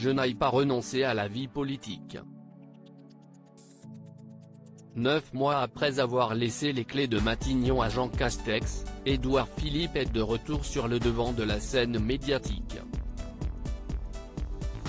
je n'aille pas renoncer à la vie politique. 9 mois après avoir laissé les clés de Matignon à Jean Castex, Édouard Philippe est de retour sur le devant de la scène médiatique.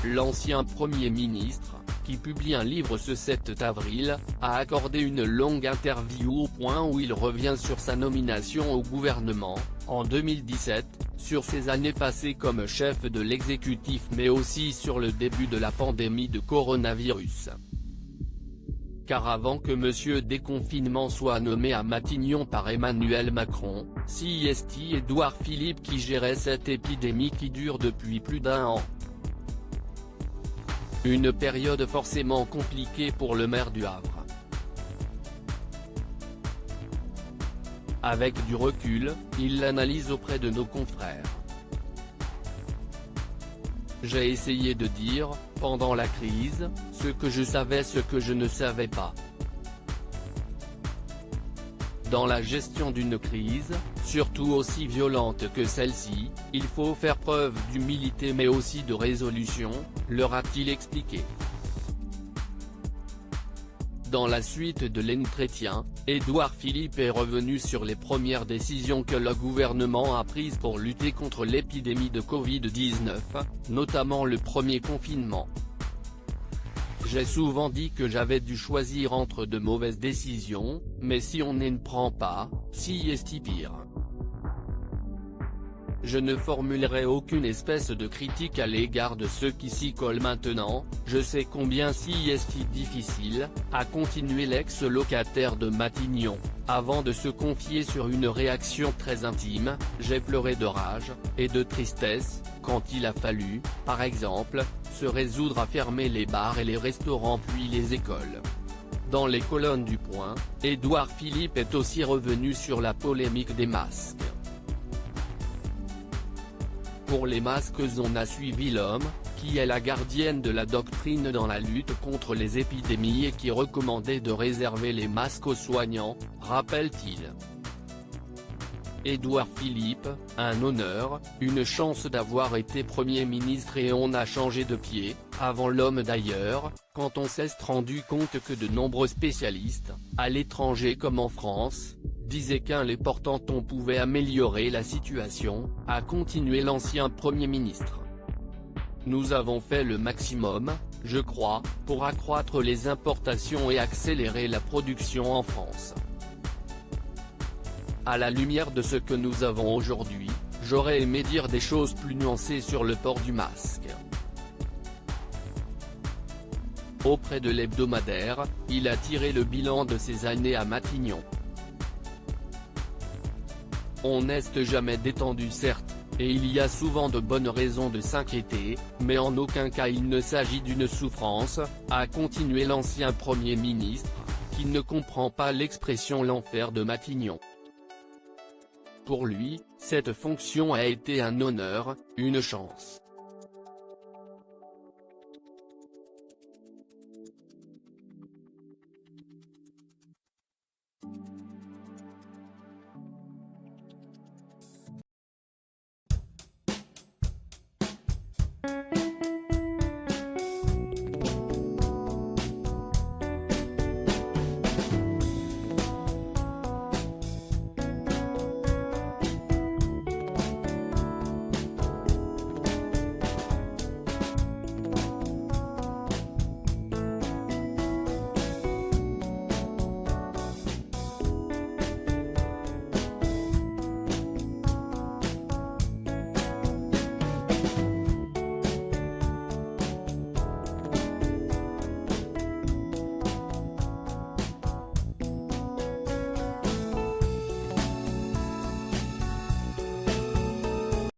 L'ancien Premier ministre, qui publie un livre ce 7 avril, a accordé une longue interview au point où il revient sur sa nomination au gouvernement, en 2017, sur ses années passées comme chef de l'exécutif mais aussi sur le début de la pandémie de coronavirus. Car avant que Monsieur Déconfinement soit nommé à Matignon par Emmanuel Macron, c'est Édouard Philippe qui gérait cette épidémie qui dure depuis plus d'1 an. Une période forcément compliquée pour le maire du Havre. Avec du recul, il l'analyse auprès de nos confrères. J'ai essayé de dire, pendant la crise, ce que je savais, ce que je ne savais pas. Dans la gestion d'une crise, surtout aussi violente que celle-ci, il faut faire preuve d'humilité mais aussi de résolution, leur a-t-il expliqué. Dans la suite de l'entretien, Édouard Philippe est revenu sur les premières décisions que le gouvernement a prises pour lutter contre l'épidémie de Covid-19, notamment le premier confinement. J'ai souvent dit que j'avais dû choisir entre de mauvaises décisions, mais si on ne prend pas, c'est pire. Je ne formulerai aucune espèce de critique à l'égard de ceux qui s'y collent maintenant, je sais combien c'est difficile, a continué l'ex-locataire de Matignon, avant de se confier sur une réaction très intime, j'ai pleuré de rage, et de tristesse, quand il a fallu, par exemple, se résoudre à fermer les bars et les restaurants puis les écoles. Dans les colonnes du Point, Édouard Philippe est aussi revenu sur la polémique des masques. Pour les masques on a suivi l'homme, qui est la gardienne de la doctrine dans la lutte contre les épidémies et qui recommandait de réserver les masques aux soignants, rappelle-t-il. Édouard Philippe, un honneur, une chance d'avoir été Premier ministre et on a changé de pied, avant l'homme d'ailleurs, quand on s'est rendu compte que de nombreux spécialistes, à l'étranger comme en France, disaient qu'un les portant on pouvait améliorer la situation, a continué l'ancien Premier ministre. Nous avons fait le maximum, je crois, pour accroître les importations et accélérer la production en France. À la lumière de ce que nous avons aujourd'hui, j'aurais aimé dire des choses plus nuancées sur le port du masque. Auprès de l'hebdomadaire, il a tiré le bilan de ses années à Matignon. On n'est jamais détendu certes, et il y a souvent de bonnes raisons de s'inquiéter, mais en aucun cas il ne s'agit d'une souffrance, a continué l'ancien Premier ministre, qui ne comprend pas l'expression l'enfer de Matignon. Pour lui, cette fonction a été un honneur, une chance.